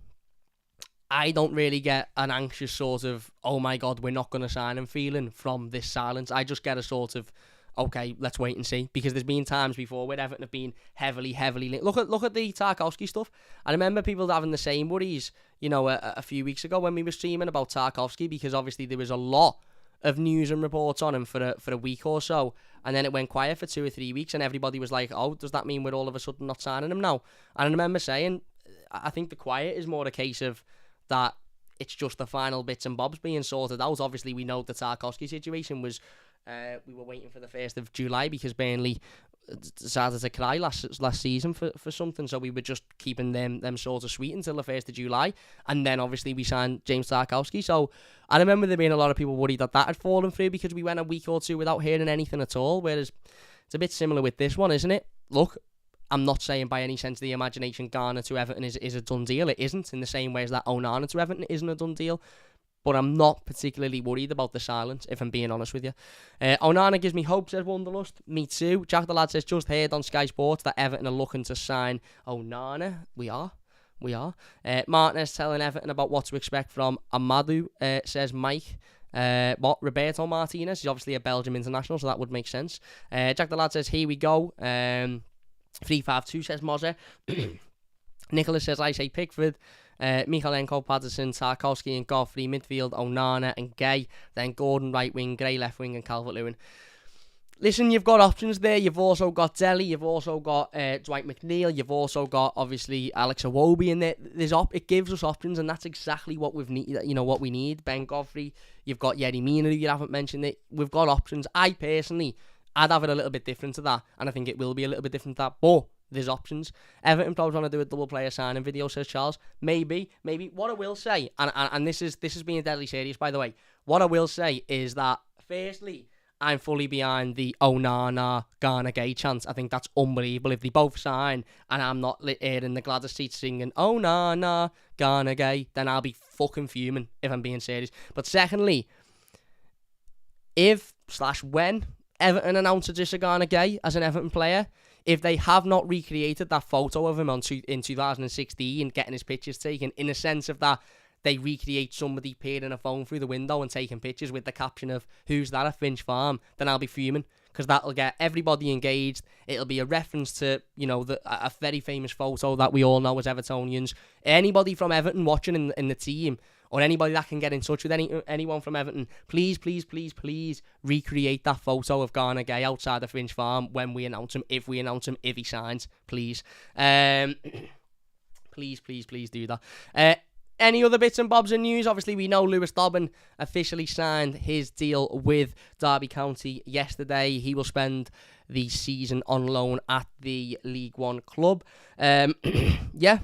A: I don't really get an anxious sort of, oh my God, we're not going to sign him feeling from this silence. I just get a sort of, okay, let's wait and see. Because there's been times before where Everton have been heavily linked. Look at the Tarkowski stuff. I remember people having the same worries, a few weeks ago when we were streaming about Tarkowski, because obviously there was a lot of news and reports on him for a week or so, and then it went quiet for 2 or 3 weeks, and everybody was like, oh, does that mean we're all of a sudden not signing him now? And I remember saying, I think the quiet is more a case of that it's just the final bits and bobs being sorted out. Obviously, we know the Tarkowski situation was, we were waiting for the 1st of July because Burnley decided to cry last season for something, so we were just keeping them sort of sweet until the 1st of July, and then obviously we signed James Tarkowski. So I remember there being a lot of people worried that had fallen through because we went a week or two without hearing anything at all, whereas it's a bit similar with this one, isn't it? Look, I'm not saying by any sense of the imagination Gana to Everton is a done deal. It isn't, in the same way as that Onana to Everton isn't a done deal. But I'm not particularly worried about the silence, if I'm being honest with you. Onana gives me hope, says Wanderlust. Me too. Jack the Lad says, just heard on Sky Sports that Everton are looking to sign Onana. We are. Martinez telling Everton about what to expect from Amadou, says Mike. Roberto Martinez. He's obviously a Belgium international, so that would make sense. Jack the Lad says, here we go. 352 says Mozer. Nicholas says, I say Pickford. Michalenko, Patterson, Tarkowski and Godfrey, midfield, Onana and Gueye, then Gordon right wing, Gray left wing and Calvert-Lewin. Listen, you've got options there. You've also got Dele, you've also got Dwight McNeil, you've also got obviously Alex Iwobi in there. It gives us options, and that's exactly what we've need. What we need. Ben Godfrey, you've got Yerry Mina, you haven't mentioned it. We've got options. I'd have it a little bit different to that, and I think it will be a little bit different to that. But there's options. Everton probably want to do a double player signing video, says Charles. Maybe. What I will say, and this is being deadly serious, by the way. What I will say is that, firstly, I'm fully behind the Onana, Gana Gueye chant. I think that's unbelievable. If they both sign and I'm not here in the gladdest seat singing Onana, Gana Gueye, then I'll be fucking fuming, if I'm being serious. But secondly, if/when Everton announces Gana Gueye as an Everton player, if they have not recreated that photo of him in 2016, getting his pictures taken, in a sense of that, they recreate somebody peering a phone through the window and taking pictures with the caption of, who's that at Finch Farm, then I'll be fuming, because that'll get everybody engaged. It'll be a reference to, a very famous photo that we all know as Evertonians. Anybody from Everton watching in the team, or anybody that can get in touch with anyone from Everton, please recreate that photo of Gana Gueye outside the Finch Farm when we announce him, if we announce him, if he signs, please. Please do that. Any other bits and bobs of news? Obviously, we know Lewis Dobbin officially signed his deal with Derby County yesterday. He will spend the season on loan at the League One club. Yeah,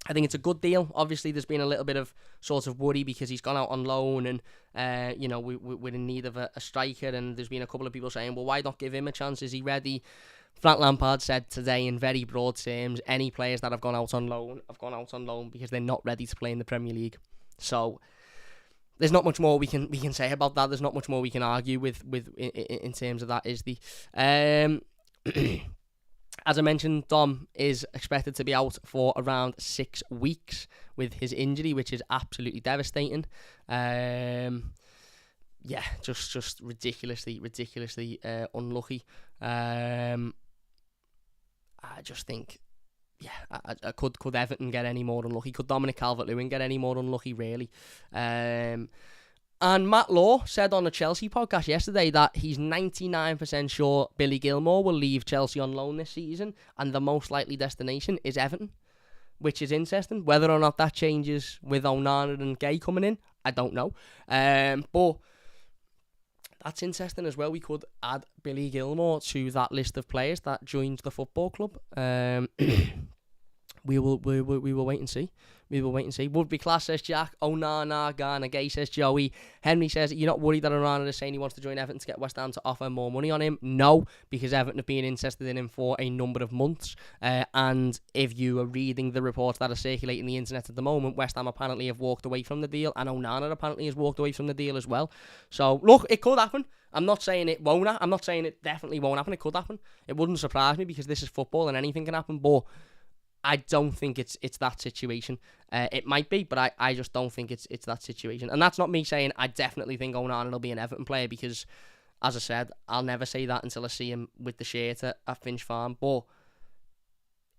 A: I think it's a good deal. Obviously, there's been a little bit of sort of worry because he's gone out on loan and, we're in need of a striker. And there's been a couple of people saying, well, why not give him a chance? Is he ready? Frank Lampard said today in very broad terms, any players that have gone out on loan have gone out on loan because they're not ready to play in the Premier League. So there's not much more we can say about that. There's not much more we can argue with in terms of that. Is the as I mentioned, Dom is expected to be out for around 6 weeks with his injury, which is absolutely devastating. Yeah, just ridiculously unlucky. I just think, could Everton get any more unlucky? Could Dominic Calvert-Lewin get any more unlucky, really? And Matt Law said on the Chelsea podcast yesterday that he's 99% sure Billy Gilmour will leave Chelsea on loan this season, and the most likely destination is Everton, which is interesting. Whether or not that changes with Onana and Gueye coming in, I don't know. But that's interesting as well. We could add Billy Gilmour to that list of players that joined the football club. We will wait and see. Would be class, says Jack. Onana, Gana Gueye, says Joey. Henry says, you're not worried that Onana is saying he wants to join Everton to get West Ham to offer more money on him? No, because Everton have been interested in him for a number of months. And if you are reading the reports that are circulating the internet at the moment, West Ham apparently have walked away from the deal, and Onana apparently has walked away from the deal as well. So, look, it could happen. I'm not saying it won't. I'm not saying it definitely won't happen. It could happen. It wouldn't surprise me because this is football and anything can happen, but I don't think it's that situation. It might be, but I just don't think it's that situation. And that's not me saying I definitely think Onana will be an Everton player, because, as I said, I'll never say that until I see him with the shirt at Finch Farm. But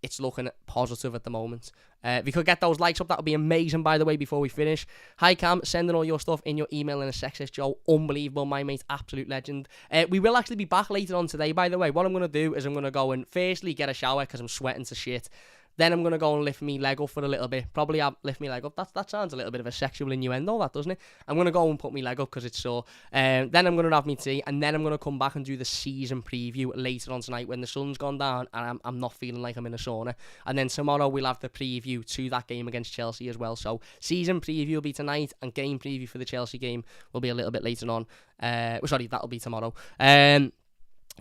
A: it's looking positive at the moment. If you could get those likes up, that would be amazing, by the way, before we finish. Hi, Cam. Sending all your stuff in your email in a sec, says Joe. Unbelievable, my mate. Absolute legend. We will actually be back later on today, by the way. What I'm going to do is I'm going to go and firstly get a shower because I'm sweating to shit. Then I'm going to go and lift me leg up for a little bit. Probably lift me leg up. That sounds a little bit of a sexual innuendo, that, doesn't it? I'm going to go and put me leg up because it's sore. Then I'm going to have me tea. And then I'm going to come back and do the season preview later on tonight when the sun's gone down and I'm not feeling like I'm in a sauna. And then tomorrow we'll have the preview to that game against Chelsea as well. So season preview will be tonight and game preview for the Chelsea game will be a little bit later on. That'll be tomorrow.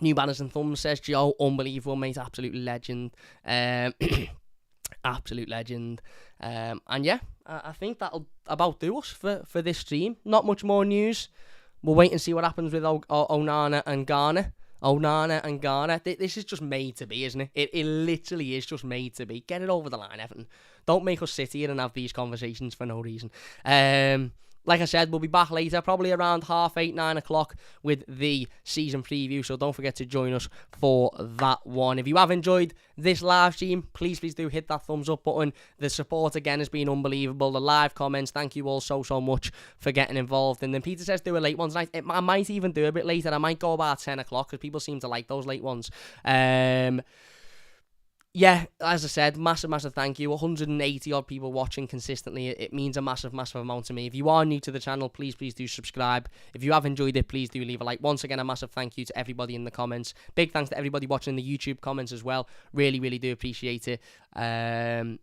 A: New Banners and Thumbs, says Joe. Unbelievable, mate. Absolute legend. Absolute legend. And yeah, I think that'll about do us for this stream. Not much more news. We'll wait and see what happens with Onana and Gana. Onana and Gana. This is just made to be, isn't it? It literally is just made to be. Get it over the line, Everton. Don't make us sit here and have these conversations for no reason. Like I said, we'll be back later, probably around 8:30, 9 o'clock with the season preview, so don't forget to join us for that one. If you have enjoyed this live stream, please do hit that thumbs up button. The support again has been unbelievable. The live comments, thank you all so much for getting involved. And then Peter says do a late one tonight. I might even do a bit later. I might go about 10 o'clock because people seem to like those late ones. yeah, as I said, massive thank you. 180 odd people watching consistently. It means a massive amount to me. If you are new to the channel, please do subscribe. If you have enjoyed it, please do leave a like. Once again, a massive thank you to everybody in the comments. Big thanks to everybody watching the YouTube comments as well. Really do appreciate it. And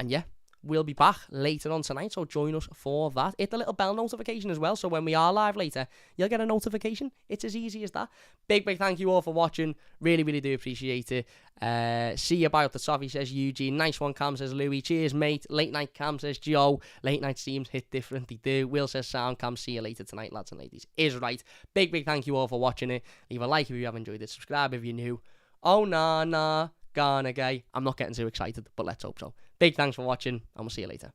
A: yeah, we'll be back later on tonight, so join us for that. Hit the little bell notification as well, so when we are live later, you'll get a notification. It's as easy as that. Big thank you all for watching. Really do appreciate it. See you about the Toffee, says Eugene. Nice one, Cam, says Louis. Cheers, mate. Late night, Cam, says Joe. Late night streams hit different, they do. Will says sound. Cam, see you later tonight, lads and ladies. Is right. Big thank you all for watching it. Leave a like if you have enjoyed it. Subscribe if you're new. Onana, Gana Gueye. I'm not getting too excited, but let's hope so. Big thanks for watching, and we'll see you later.